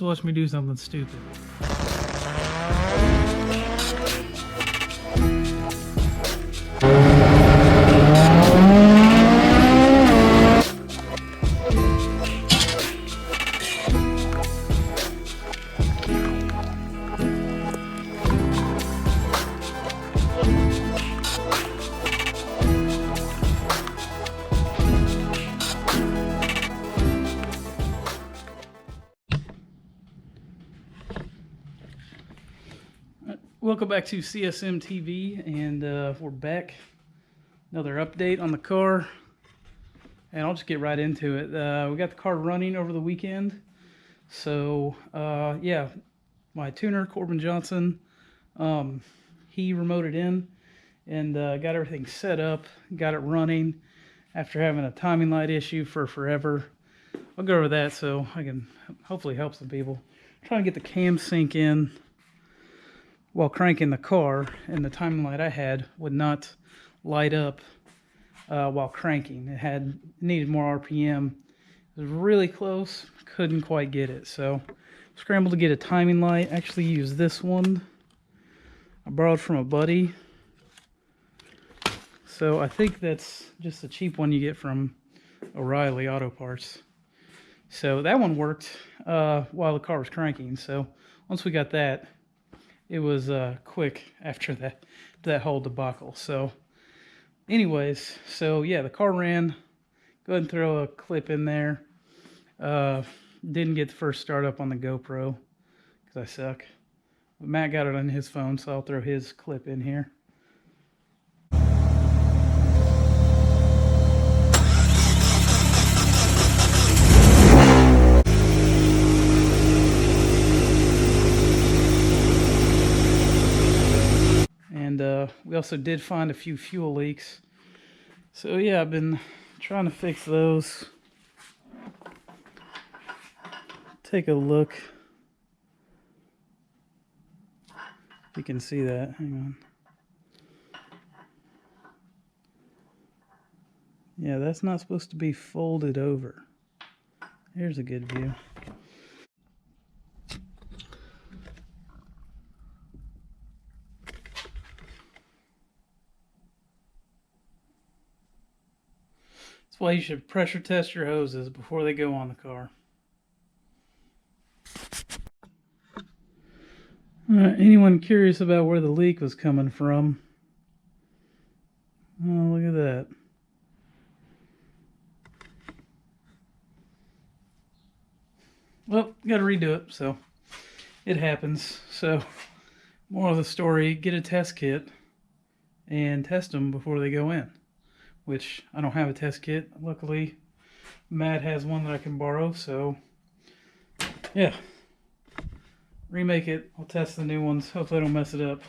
wants to watch me do something stupid. Welcome back to CSM TV, and we're back. Another update on the car, and I'll just get right into it. We got the car running over the weekend, so yeah, my tuner Corbin Johnson, he remoted in and got everything set up, got it running after having a timing light issue for forever. I'll go over that so I can hopefully help some people. I'm trying to get the cam sync in while cranking the car, and the timing light I had would not light up while cranking. It needed more RPM. It was really close, couldn't quite get it. So scrambled to get a timing light. Actually used this one I borrowed from a buddy. So I think that's just a cheap one you get from O'Reilly Auto Parts. So that one worked while the car was cranking. So once we got that, it was quick after that whole debacle. So anyways, so yeah, the car ran. Go ahead and throw a clip in there. Didn't get the first start up on the GoPro because I suck. But Matt got it on his phone, so I'll throw his clip in here. We also did find a few fuel leaks. So yeah, I've been trying to fix those. Take a look. You can see that. Hang on. Yeah, that's not supposed to be folded over. Here's a good view. That's why you should pressure test your hoses before they go on the car. Anyone curious about where the leak was coming from? Oh, look at that. Well, got to redo it, so it happens. So, moral of the story, get a test kit and test them before they go in. Which, I don't have a test kit. Luckily, Matt has one that I can borrow, so yeah. Remake it. I'll test the new ones. Hopefully I don't mess it up.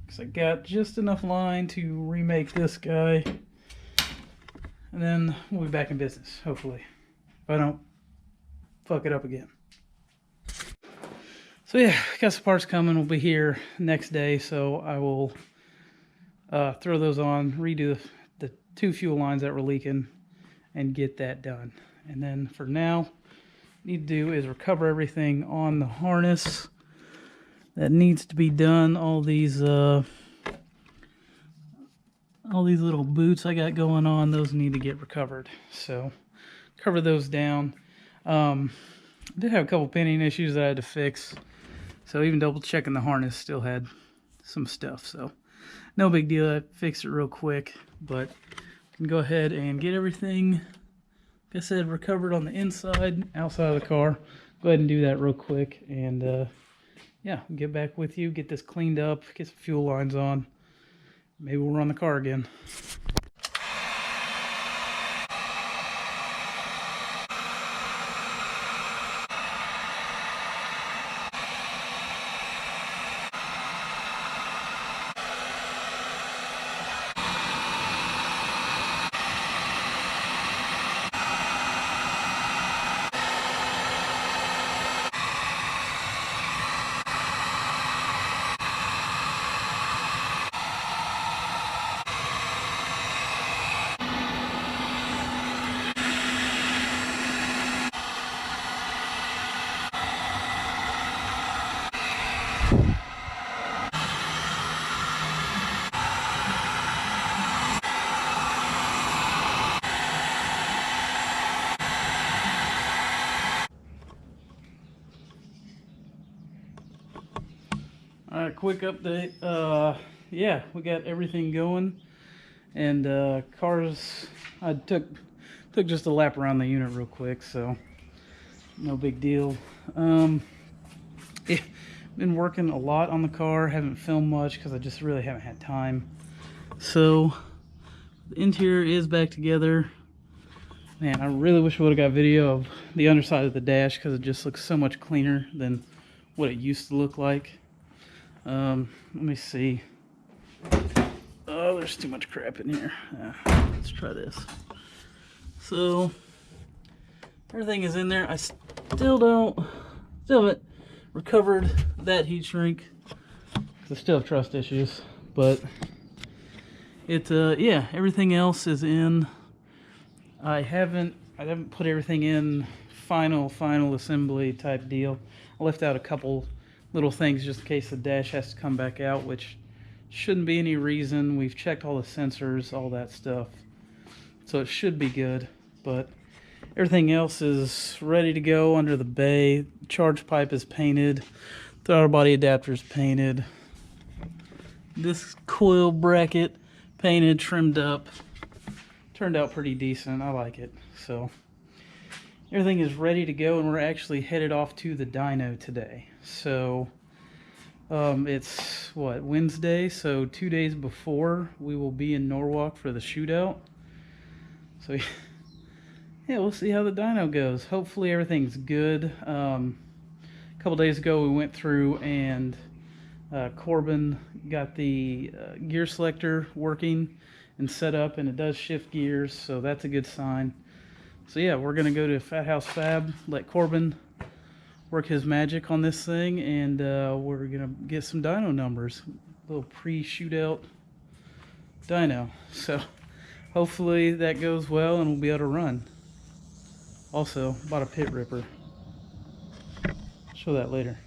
Because I got just enough line to remake this guy. And then we'll be back in business, hopefully. If I don't fuck it up again. So yeah, got some parts coming. We'll be here next day, so I will throw those on, redo the 2 fuel lines that were leaking, and get that done. And then for now, need to do is recover everything on the harness that needs to be done. All these little boots I got going on, those need to get recovered. So cover those down. I did have a couple pinning issues that I had to fix, so even double checking the harness still had some stuff. So no big deal. I fixed it real quick, but can go ahead and get everything, like I said, recovered on the inside, outside of the car. Go ahead and do that real quick, and yeah, get back with you, get this cleaned up, get some fuel lines on. Maybe we'll run the car again. quick update. Yeah, we got everything going, and cars. I took just a lap around the unit real quick, so no big deal. Yeah, been working a lot on the car. Haven't filmed much because I just really haven't had time. So the interior is back together. Man, I really wish I would have got video of the underside of the dash because it just looks so much cleaner than what it used to look like. Let me see. Oh, there's too much crap in here. Let's try this. So everything is in there. I still haven't recovered that heat shrink. I still have trust issues, but yeah, everything else is in. I haven't put everything in final assembly type deal. I left out a couple little things just in case the dash has to come back out, which shouldn't be any reason. We've checked all the sensors, all that stuff, so it should be good. But everything else is ready to go under the bay. Charge pipe is painted, throttle body adapter is painted, this coil bracket painted, trimmed up. Turned out pretty decent. I like it. So everything is ready to go, and we're actually headed off to the dyno today. So it's what, Wednesday, so 2 days before we will be in Norwalk for the shootout. So yeah, we'll see how the dyno goes. Hopefully everything's good. A couple days ago we went through and Corbin got the gear selector working and set up, and it does shift gears, so that's a good sign. So yeah, we're gonna go to Fathouse Fab, let Corbin work his magic on this thing, and we're gonna get some dyno numbers, a little pre-shootout dyno. So hopefully that goes well and we'll be able to run. Also bought a pit ripper. Show that later.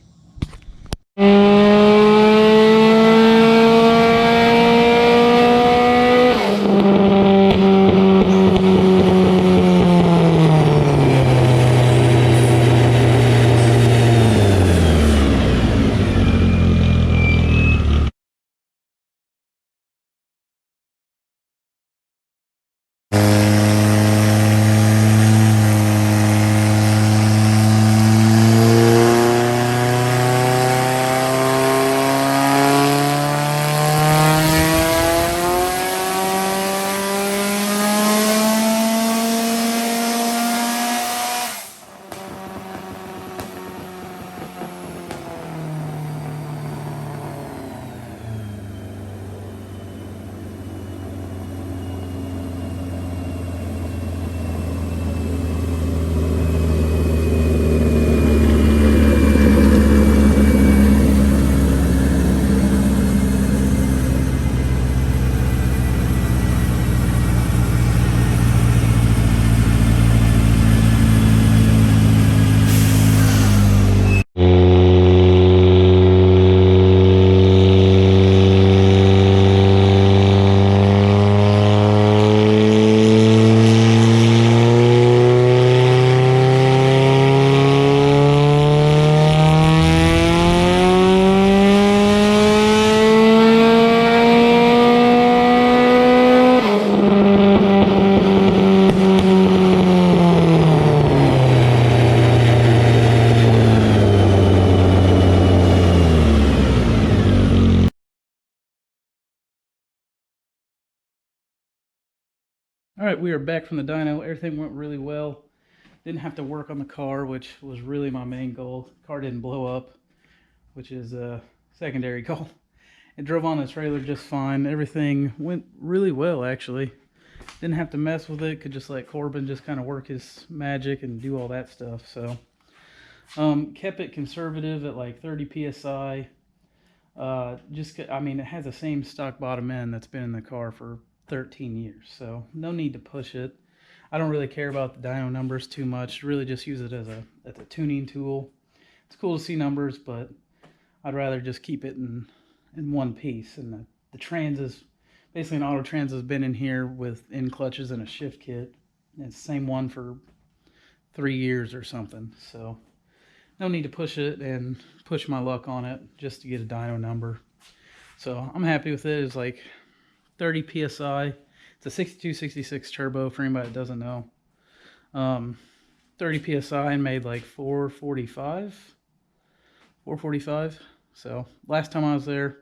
All right, we are back from the dyno. Everything went really well. Didn't have to work on the car, which was really my main goal. The car didn't blow up, which is a secondary goal. It drove on the trailer just fine. Everything went really well, actually. Didn't have to mess with it. Could just let Corbin just kind of work his magic and do all that stuff. So kept it conservative at like 30 psi. I mean, it has the same stock bottom end that's been in the car for 13 years, so no need to push it. I don't really care about the dyno numbers too much. Really just use it as a tuning tool. It's cool to see numbers, but I'd rather just keep it in one piece. And the trans is basically, an auto trans has been in here with in clutches and a shift kit. It's the same one for 3 years or something. So no need to push it and push my luck on it just to get a dyno number. So I'm happy with it. It's like 30 psi. It's a 6266 turbo for anybody that doesn't know. 30 psi and made like 445. So last time I was there,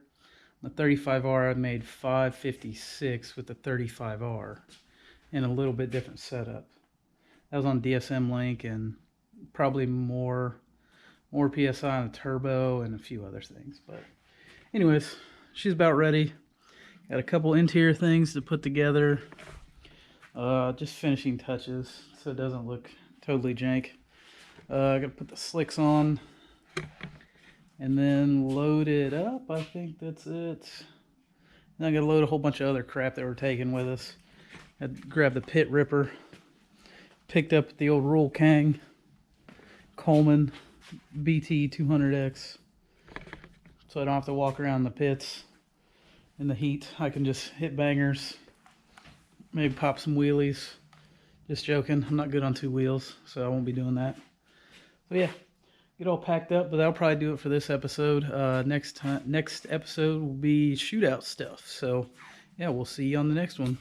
the 35R I made 556 with the 35R and a little bit different setup. That was on DSM Link and probably more PSI on the turbo and a few other things. But anyways, she's about ready. Got a couple interior things to put together. Just finishing touches so it doesn't look totally jank. I gotta put the slicks on and then load it up. I think that's it. Then I gotta load a whole bunch of other crap that we're taking with us. I grabbed the pit ripper. Picked up the old Roll Kang Coleman BT 200X. So I don't have to walk around the pits in the heat. I can just hit bangers. Maybe pop some wheelies. Just joking. I'm not good on two wheels, so I won't be doing that. So yeah, get all packed up, but that'll probably do it for this episode. Next episode will be shootout stuff. So yeah, we'll see you on the next one.